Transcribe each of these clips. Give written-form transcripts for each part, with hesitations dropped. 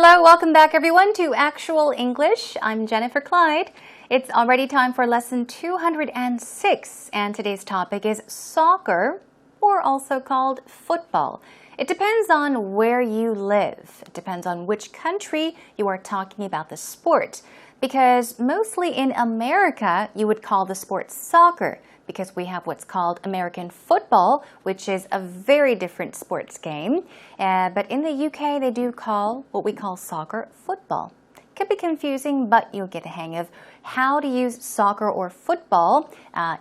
Hello, welcome back everyone to Actual English. I'm Jennifer Clyde. It's already time for lesson 206, and today's topic is soccer, or also called football. It depends on where you live. It depends on which country you are talking about the sport. Because mostly in America, you would call the sport soccer, because we have what's called American football, which is a very different sports game. But in the UK, they do call what we call soccer football. Could be confusing, but you'll get a hang of how to use soccer or football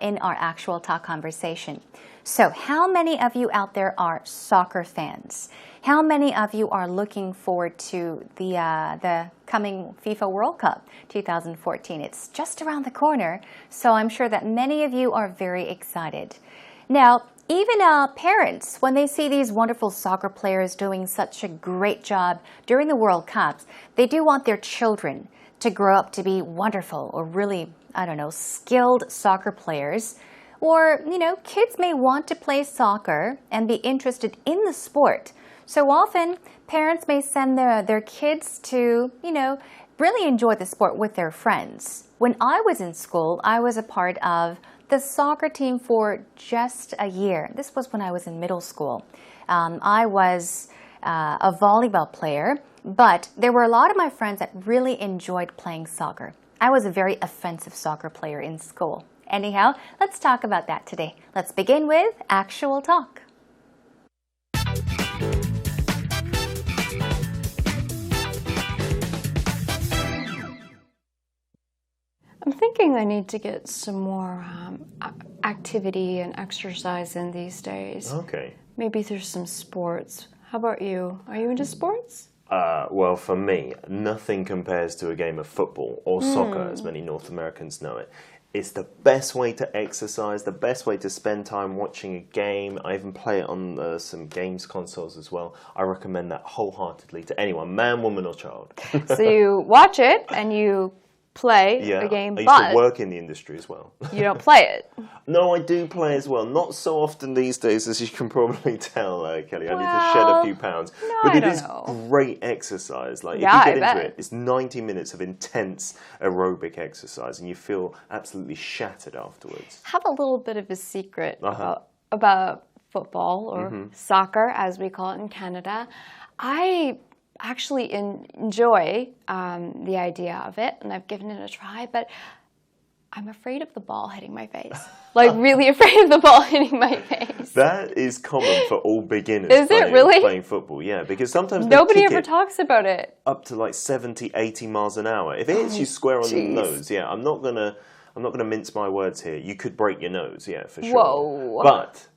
in our actual talk conversation. So how many of you out there are soccer fans? How many of you are looking forward to the coming FIFA World Cup 2014? It's just around the corner, so I'm sure that many of you are very excited. Now, even parents, when they see these wonderful soccer players doing such a great job during the World Cups, they do want their children to grow up to be wonderful or really, skilled soccer players. Or, kids may want to play soccer and be interested in the sport. So often, parents may send their kids to, really enjoy the sport with their friends. When I was in school, I was a part of the soccer team for just a year. This was when I was in middle school. I was a volleyball player, but there were a lot of my friends that really enjoyed playing soccer. I was a very offensive soccer player in school. Anyhow, let's talk about that today. Let's begin with actual talk. I'm thinking I need to get some more activity and exercise in these days. Okay. Maybe through some sports. How about you? Are you into sports? Well, for me, nothing compares to a game of football or soccer, as many North Americans know it. It's the best way to exercise, the best way to spend time watching a game. I even play it on some games consoles as well. I recommend that wholeheartedly to anyone, man, woman, or child. So you watch it and you play the game, I used but to work in the industry as well. you don't play it. No, I do play as well. Not so often these days, as you can probably tell, Kelly. I need to shed a few pounds. No, but I it don't is know. great exercise. Like, Yeah, if you get I into bet. it, it's 90 minutes of intense aerobic exercise, and you feel absolutely shattered afterwards. Have a little bit of a secret about football or soccer, as we call it in Canada. I actually enjoy the idea of it, and I've given it a try, but I'm afraid of the ball hitting my face. Like, really afraid of the ball hitting my face. That is common for all beginners playing football, yeah, because sometimes nobody ever talks about it. Up to like 70, 80 miles an hour. If it hits you square on the nose, I'm not gonna mince my words here. You could break your nose, yeah, for sure. Whoa.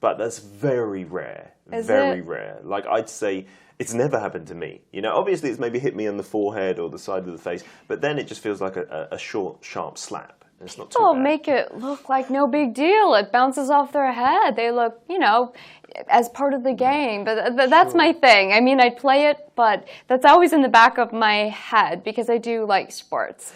But that's very rare. Is very it? rare. Like, I'd say it's never happened to me. Obviously it's maybe hit me on the forehead or the side of the face, but then it just feels like a short, sharp slap. It's not too bad. Make it look like no big deal. It bounces off their head. They look, as part of the game. But that's my thing. I mean, I play it, but that's always in the back of my head because I do like sports.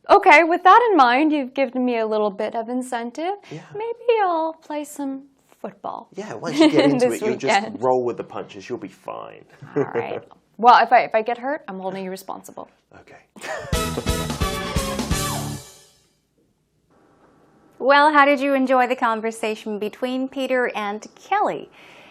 Okay, with that in mind, you've given me a little bit of incentive. Yeah. Maybe I'll play some football. Yeah, once you get into it, you'll weekend. just roll with the punches. You'll be fine. All right. Well, if I get hurt, I'm holding you responsible. Okay. Well, how did you enjoy the conversation between Peter and Kelly?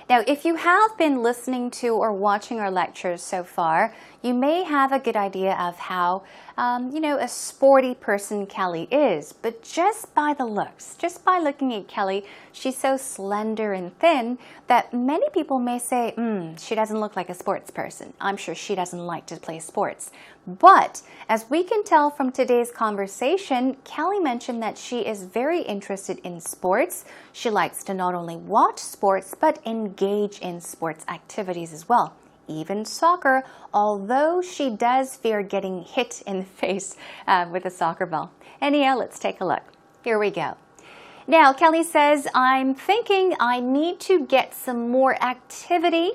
Now, if you have been listening to or watching our lectures so far, you may have a good idea of how, a sporty person Kelly is. But just by the looks, just by looking at Kelly, she's so slender and thin that many people may say, she doesn't look like a sports person. I'm sure she doesn't like to play sports. But as we can tell from today's conversation, Kelly mentioned that she is very interested in sports. She likes to not only watch sports, but engage in sports activities as well. Even soccer, although she does fear getting hit in the face with a soccer ball. Anyhow, let's take a look. Here we go. Now, Kelly says, I'm thinking I need to get some more activity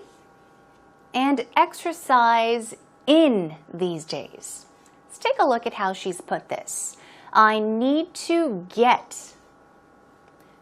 and exercise in these days. Let's take a look at how she's put this. I need to get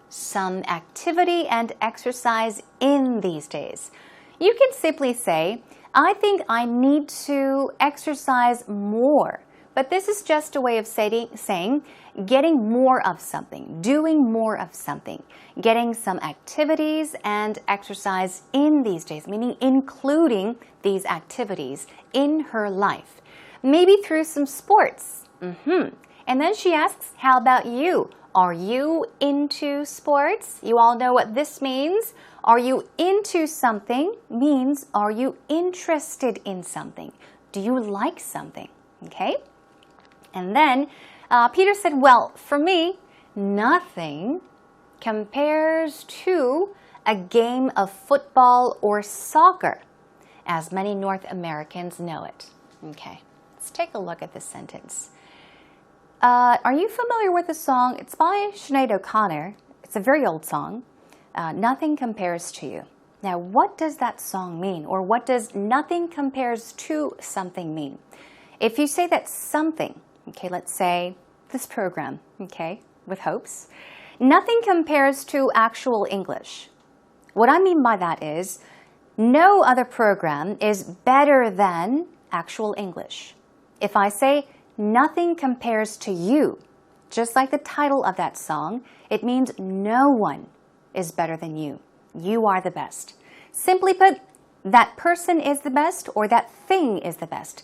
some activity and exercise in these days. You can simply say, I think I need to exercise more. But this is just a way of saying getting more of something, doing more of something, getting some activities and exercise in these days, meaning including these activities in her life. Maybe through some sports. And then she asks, how about you? Are you into sports? You all know what this means. Are you into something means, are you interested in something? Do you like something? Okay? And then Peter said, well, for me, nothing compares to a game of football or soccer, as many North Americans know it. Okay, let's take a look at this sentence. Are you familiar with the song? It's by Sinead O'Connor. It's a very old song. Nothing compares to you. Now, what does that song mean? Or what does nothing compares to something mean? If you say that something, okay, let's say this program, okay, with hopes, nothing compares to actual English. What I mean by that is no other program is better than actual English. If I say nothing compares to you, just like the title of that song, it means no one is better than you. You are the best. Simply put, that person is the best or that thing is the best.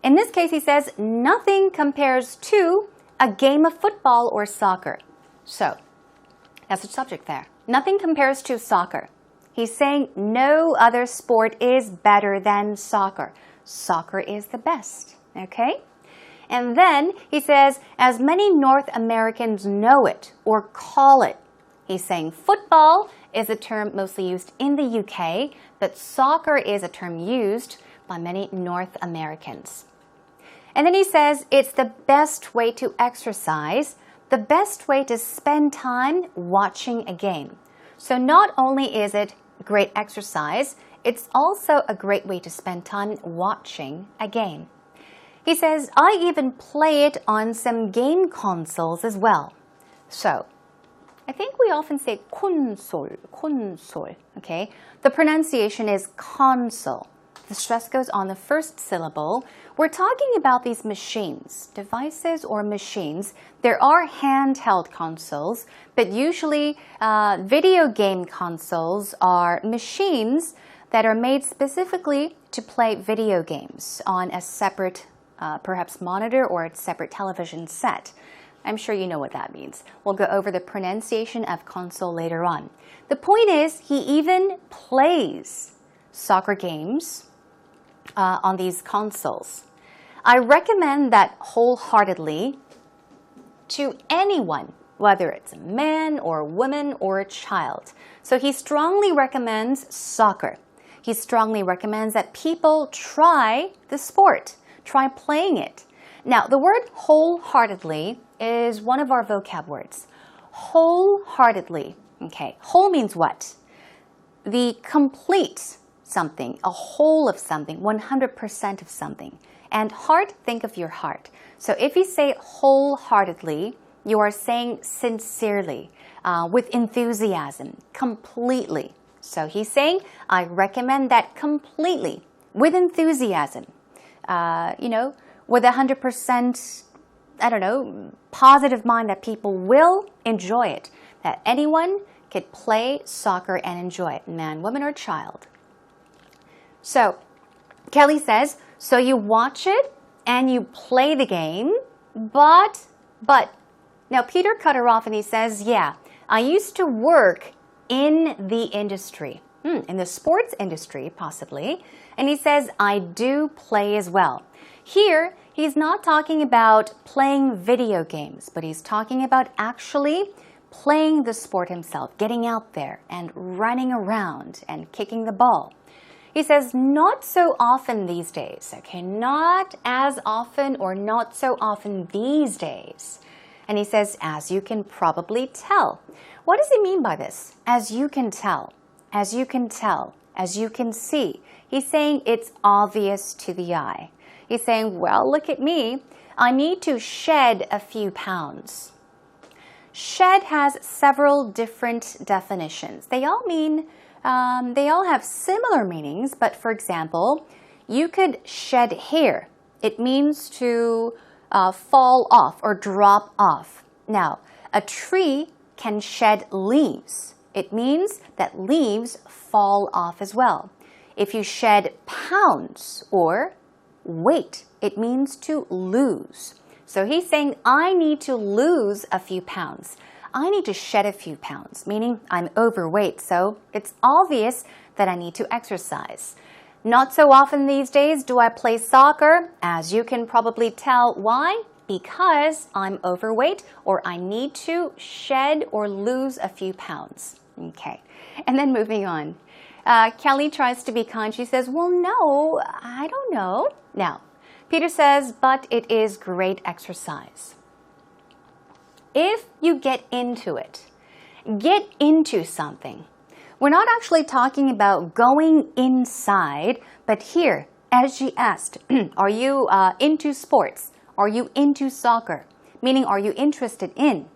In this case, he says, nothing compares to a game of football or soccer. So, that's the subject there. Nothing compares to soccer. He's saying no other sport is better than soccer. Soccer is the best, okay? And then he says, as many North Americans know it or call it. He's saying football is a term mostly used in the UK, but soccer is a term used by many North Americans. And then he says it's the best way to exercise, the best way to spend time watching a game. So not only is it great exercise, it's also a great way to spend time watching a game. He says, I even play it on some game consoles as well. So, I think we often say console, okay? The pronunciation is console. The stress goes on the first syllable. We're talking about these machines, devices or machines. There are handheld consoles, but usually video game consoles are machines that are made specifically to play video games on a separate, perhaps monitor or a separate television set. I'm sure you know what that means. We'll go over the pronunciation of console later on. The point is, he even plays soccer games on these consoles. I recommend that wholeheartedly to anyone, whether it's a man or a woman or a child. So he strongly recommends soccer. He strongly recommends that people try the sport, try playing it. Now, the word wholeheartedly is one of our vocab words. Wholeheartedly. Okay, whole means what? The complete something, a whole of something, 100% of something. And heart, think of your heart. So if you say wholeheartedly, you are saying sincerely, with enthusiasm, completely. So he's saying, I recommend that completely, with enthusiasm, with 100%, positive mind that people will enjoy it, that anyone could play soccer and enjoy it, man, woman, or child. So, Kelly says, so you watch it and you play the game, but, now Peter cut her off and he says, yeah, I used to work in the industry, in the sports industry, possibly, and he says, I do play as well. Here, he's not talking about playing video games, but he's talking about actually playing the sport himself, getting out there and running around and kicking the ball. He says, not so often these days, okay? Not as often or not so often these days. And he says, as you can probably tell. What does he mean by this? As you can tell, as you can tell, as you can see. He's saying it's obvious to the eye. He's saying, well, look at me. I need to shed a few pounds. Shed has several different definitions. They all have similar meanings, but for example, you could shed hair. It means to fall off or drop off. Now, a tree can shed leaves. It means that leaves fall off as well. If you shed pounds or weight, it means to lose. So he's saying, I need to lose a few pounds. I need to shed a few pounds, meaning I'm overweight, so it's obvious that I need to exercise. Not so often these days do I play soccer, as you can probably tell. Why? Because I'm overweight or I need to shed or lose a few pounds. Okay, and then moving on. Kelly tries to be kind. She says, well, no, I don't know. Now, Peter says, but it is great exercise. If you get into it, get into something. We're not actually talking about going inside, but here, as she asked, are you into sports? Are you into soccer? Meaning, are you interested in?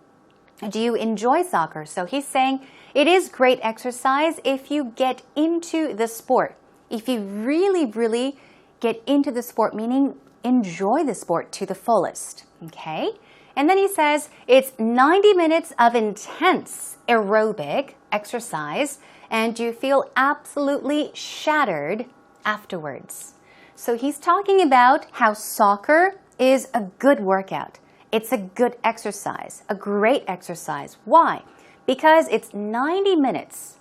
Do you enjoy soccer? So he's saying it is great exercise if you get into the sport. If you really, really get into the sport, meaning enjoy the sport to the fullest. Okay? And then he says it's 90 minutes of intense aerobic exercise and you feel absolutely shattered afterwards. So he's talking about how soccer is a good workout. It's a good exercise, a great exercise. Why? Because it's 90 minutes,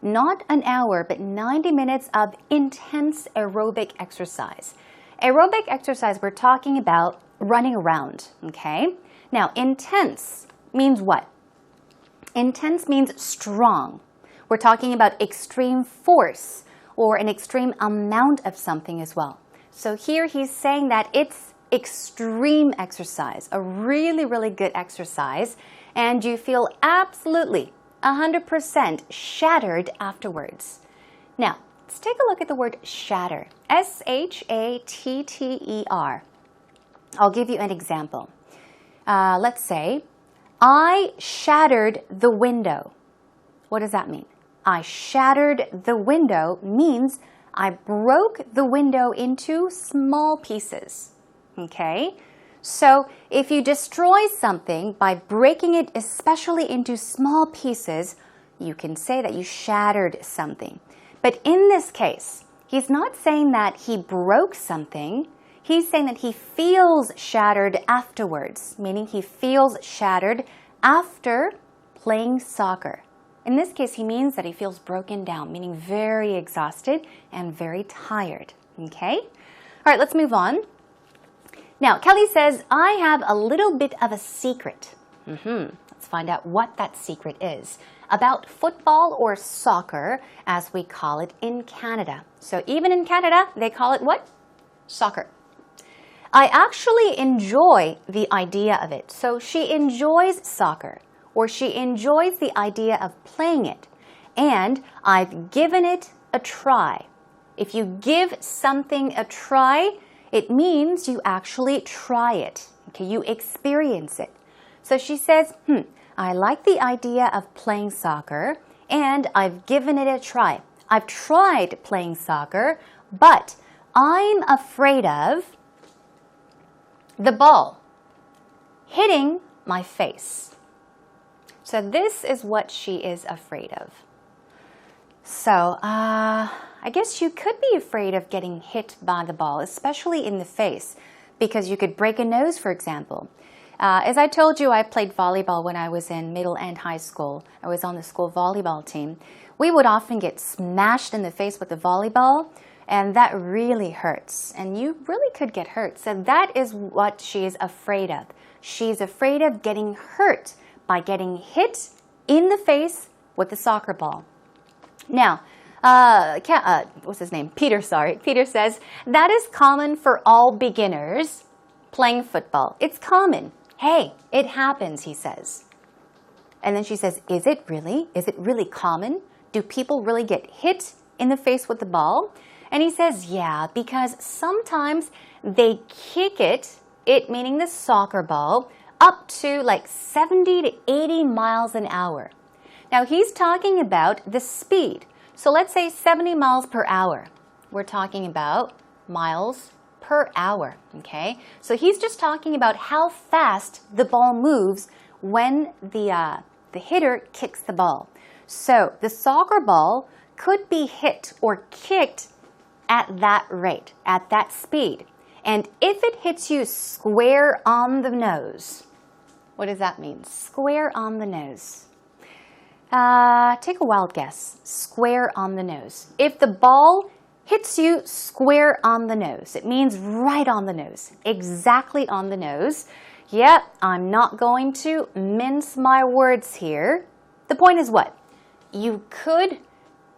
not an hour, but 90 minutes of intense aerobic exercise. Aerobic exercise, we're talking about running around, okay? Now, intense means what? Intense means strong. We're talking about extreme force or an extreme amount of something as well. So here he's saying that it's extreme exercise, a really, really good exercise, and you feel absolutely 100% shattered afterwards. Now, let's take a look at the word shatter. S-H-A-T-T-E-R. I'll give you an example. Let's say, I shattered the window. What does that mean? I shattered the window means I broke the window into small pieces. Okay? So if you destroy something by breaking it especially into small pieces, you can say that you shattered something. But in this case, he's not saying that he broke something. He's saying that he feels shattered afterwards, meaning he feels shattered after playing soccer. In this case, he means that he feels broken down, meaning very exhausted and very tired. Okay? All right, let's move on. Now, Kelly says, I have a little bit of a secret. Let's find out what that secret is. About football or soccer, as we call it in Canada. So even in Canada, they call it what? Soccer. I actually enjoy the idea of it. So she enjoys soccer, or she enjoys the idea of playing it. And I've given it a try. If you give something a try, it means you actually try it. Okay, you experience it. So she says, I like the idea of playing soccer, and I've given it a try. I've tried playing soccer, but I'm afraid of the ball hitting my face. So this is what she is afraid of. So, I guess you could be afraid of getting hit by the ball, especially in the face, because you could break a nose, for example. As I told you, I played volleyball when I was in middle and high school. I was on the school volleyball team. We would often get smashed in the face with the volleyball, and that really hurts. And you really could get hurt. So that is what she is afraid of. She's afraid of getting hurt by getting hit in the face with the soccer ball. Now, what's his name? Peter says, that is common for all beginners playing football. It's common. Hey, it happens, he says. And then she says, is it really? Is it really common? Do people really get hit in the face with the ball? And he says, yeah, because sometimes they kick it meaning the soccer ball, up to like 70 to 80 miles an hour. Now he's talking about the speed. So let's say 70 miles per hour. We're talking about miles per hour. Okay, so he's just talking about how fast the ball moves when the hitter kicks the ball. So the soccer ball could be hit or kicked at that rate, at that speed. And if it hits you square on the nose, what does that mean? Square on the nose. Take a wild guess. Square on the nose. If the ball hits you square on the nose, it means right on the nose, exactly on the nose. Yep, I'm not going to mince my words here. The point is what? You could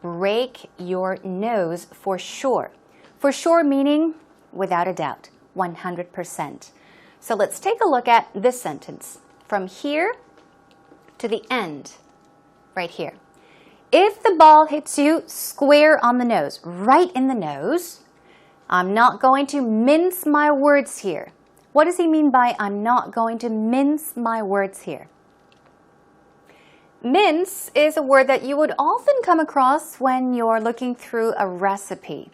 break your nose for sure. For sure meaning without a doubt, 100%. So let's take a look at this sentence. From here to the end, right here. If the ball hits you square on the nose, right in the nose, I'm not going to mince my words here. What does he mean by I'm not going to mince my words here? Mince is a word that you would often come across when you're looking through a recipe,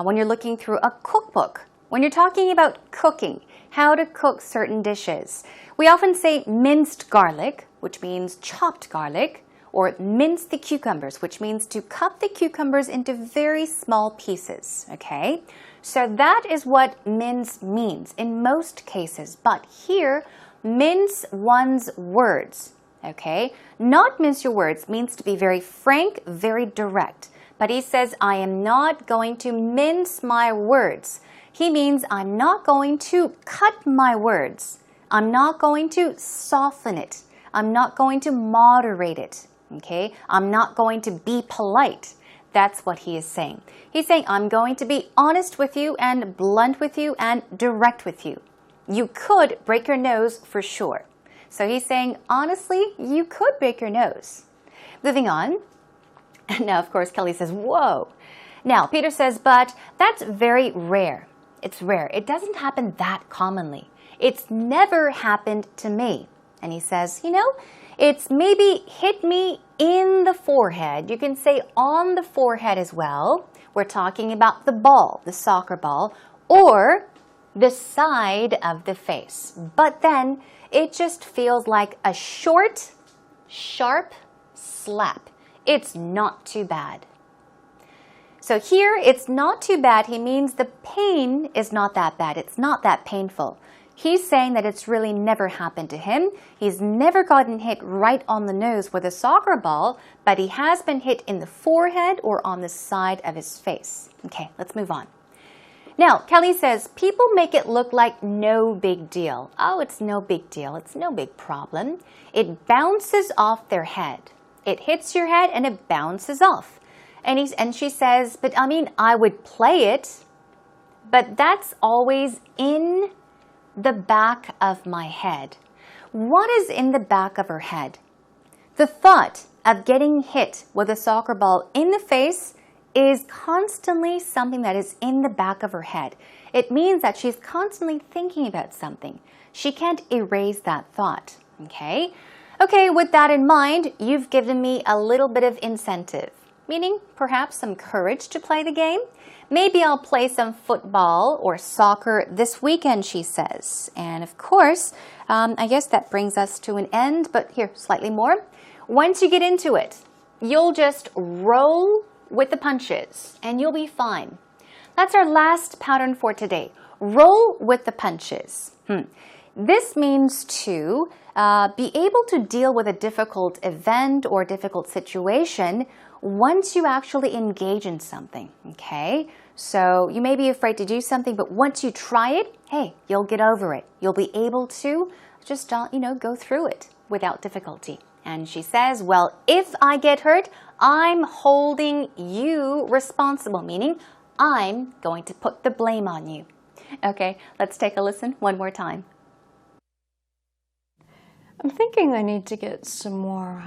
when you're looking through a cookbook, when you're talking about cooking, how to cook certain dishes. We often say minced garlic, which means chopped garlic, or mince the cucumbers, which means to cut the cucumbers into very small pieces, okay? So that is what mince means in most cases, but here, mince one's words, okay? Not mince your words means to be very frank, very direct, but he says, I am not going to mince my words. He means I'm not going to cut my words. I'm not going to soften it. I'm not going to moderate it. Okay? I'm not going to be polite. That's what he is saying. He's saying, I'm going to be honest with you and blunt with you and direct with you. You could break your nose for sure. So he's saying, honestly, you could break your nose. Moving on. Now, of course, Kelly says, whoa. Now, Peter says, but that's very rare. It's rare. It doesn't happen that commonly. It's never happened to me. And he says, you know, it's maybe hit me in the forehead. You can say on the forehead as well. We're talking about the ball, the soccer ball, or the side of the face. But then it just feels like a short, sharp slap. It's not too bad. So here, it's not too bad. He means the pain is not that bad. It's not that painful. He's saying that it's really never happened to him. He's never gotten hit right on the nose with a soccer ball, but he has been hit in the forehead or on the side of his face. Okay, let's move on. Now, Kelly says, people make it look like no big deal. Oh, it's no big deal. It's no big problem. It bounces off their head. It hits your head and it bounces off. And she says, but I mean, I would play it, but that's always in the back of my head. What is in the back of her head? The thought of getting hit with a soccer ball in the face is constantly something that is in the back of her head. It means that she's constantly thinking about something. She can't erase that thought, okay? Okay, with that in mind, you've given me a little bit of incentive, meaning perhaps some courage to play the game. Maybe I'll play some football or soccer this weekend, she says. And of course, I guess that brings us to an end, but here, slightly more. Once you get into it, you'll just roll with the punches and you'll be fine. That's our last pattern for today. Roll with the punches. This means to be able to deal with a difficult event or difficult situation once you actually engage in something, okay? So you may be afraid to do something, but once you try it, hey, you'll get over it. You'll be able to just, go through it without difficulty. And she says, well, if I get hurt, I'm holding you responsible, meaning I'm going to put the blame on you. Okay, let's take a listen one more time. I'm thinking I need to get some more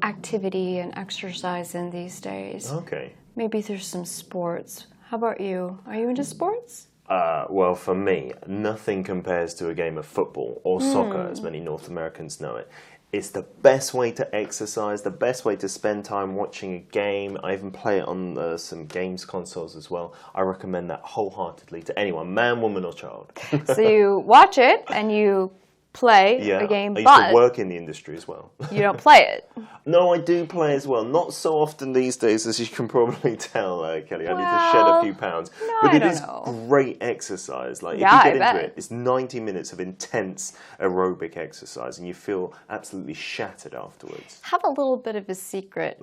activity and exercise in these days. Okay. Maybe there's some sports. How about you? Are you into sports? Well, for me, nothing compares to a game of football or soccer, as many North Americans know it. It's the best way to exercise, the best way to spend time watching a game. I even play it on some games consoles as well. I recommend that wholeheartedly to anyone, man, woman, or child. So you watch it and you play the game, I used but to work in the industry as well. you don't play it. No, I do play as well. Not so often these days, as you can probably tell, Kelly. I need to shed a few pounds. But it is great exercise. Like, if you get into it, it's 90 minutes of intense aerobic exercise, and you feel absolutely shattered afterwards. Have a little bit of a secret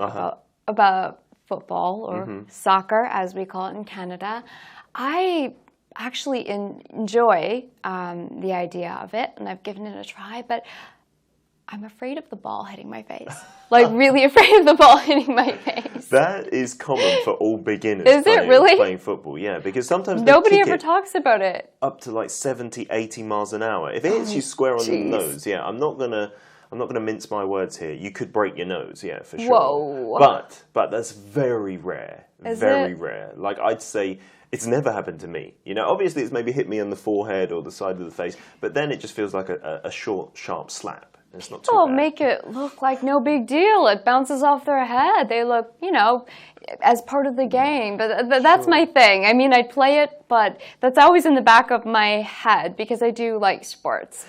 about football, or soccer, as we call it in Canada. I actually enjoy the idea of it, and I've given it a try, but I'm afraid of the ball hitting my face. Like, really afraid of the ball hitting my face. That is common for all beginners playing football, yeah, because sometimes nobody ever talks about it. Up to like 70, 80 miles an hour. If it hits you square on the nose, yeah, I'm not gonna mince my words here. You could break your nose, yeah, for sure. Whoa. But that's very rare. Very rare. Like, I'd say it's never happened to me. You know, obviously it's maybe hit me on the forehead or the side of the face, but then it just feels like a short, sharp slap. It's not too bad. Make it look like no big deal. It bounces off their head. They look, as part of the game. But that's my thing. I mean, I play it, but that's always in the back of my head because I do like sports.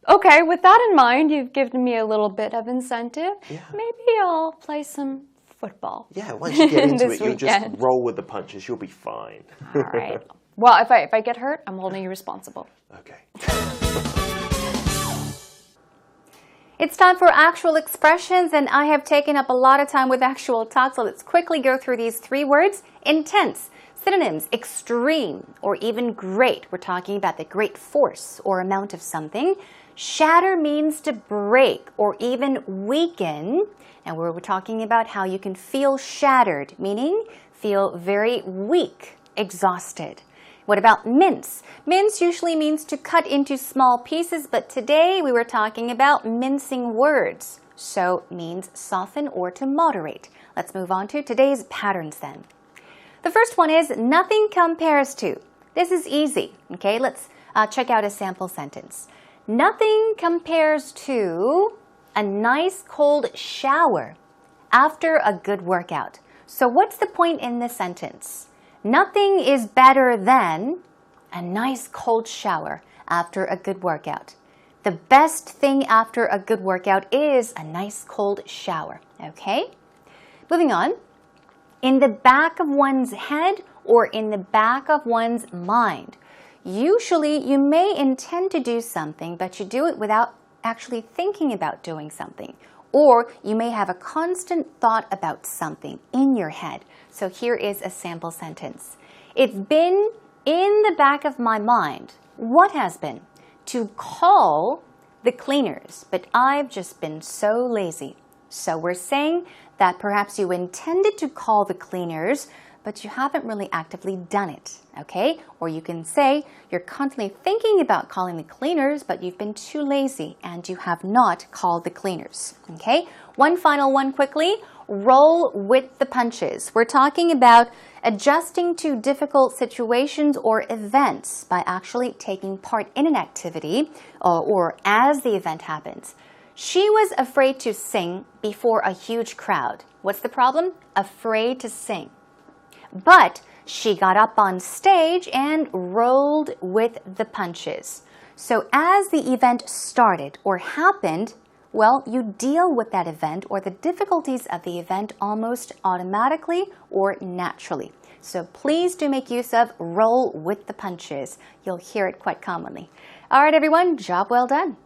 Okay, with that in mind, you've given me a little bit of incentive. Yeah. Maybe I'll play some football. Yeah, once you get into it, you'll just roll with the punches. You'll be fine. All right. Well, if I get hurt, I'm holding you responsible. Okay. It's time for actual expressions, and I have taken up a lot of time with actual talk, so let's quickly go through these 3 words. Intense. Synonyms: extreme or even great. We're talking about the great force or amount of something. Shatter means to break or even weaken. And we're talking about how you can feel shattered, meaning feel very weak, exhausted. What about mince? Mince usually means to cut into small pieces, but today we were talking about mincing words. So means soften or to moderate. Let's move on to today's patterns then. The first one is nothing compares to. This is easy, okay? Let's check out a sample sentence. Nothing compares to a nice cold shower after a good workout. So what's the point in this sentence? Nothing is better than a nice cold shower after a good workout. The best thing after a good workout is a nice cold shower, okay? Moving on. In the back of one's head or in the back of one's mind. Usually you may intend to do something, but you do it without actually thinking about doing something. Or you may have a constant thought about something in your head. So here is a sample sentence. It's been in the back of my mind. What has been? To call the cleaners, but I've just been so lazy. So we're saying that perhaps you intended to call the cleaners, but you haven't really actively done it, okay? Or you can say you're constantly thinking about calling the cleaners, but you've been too lazy and you have not called the cleaners, okay? One final one quickly, roll with the punches. We're talking about adjusting to difficult situations or events by actually taking part in an activity or as the event happens. She was afraid to sing before a huge crowd. What's the problem? Afraid to sing. But she got up on stage and rolled with the punches. So as the event started or happened, well, you deal with that event or the difficulties of the event almost automatically or naturally. So please do make use of roll with the punches. You'll hear it quite commonly. All right, everyone, job well done.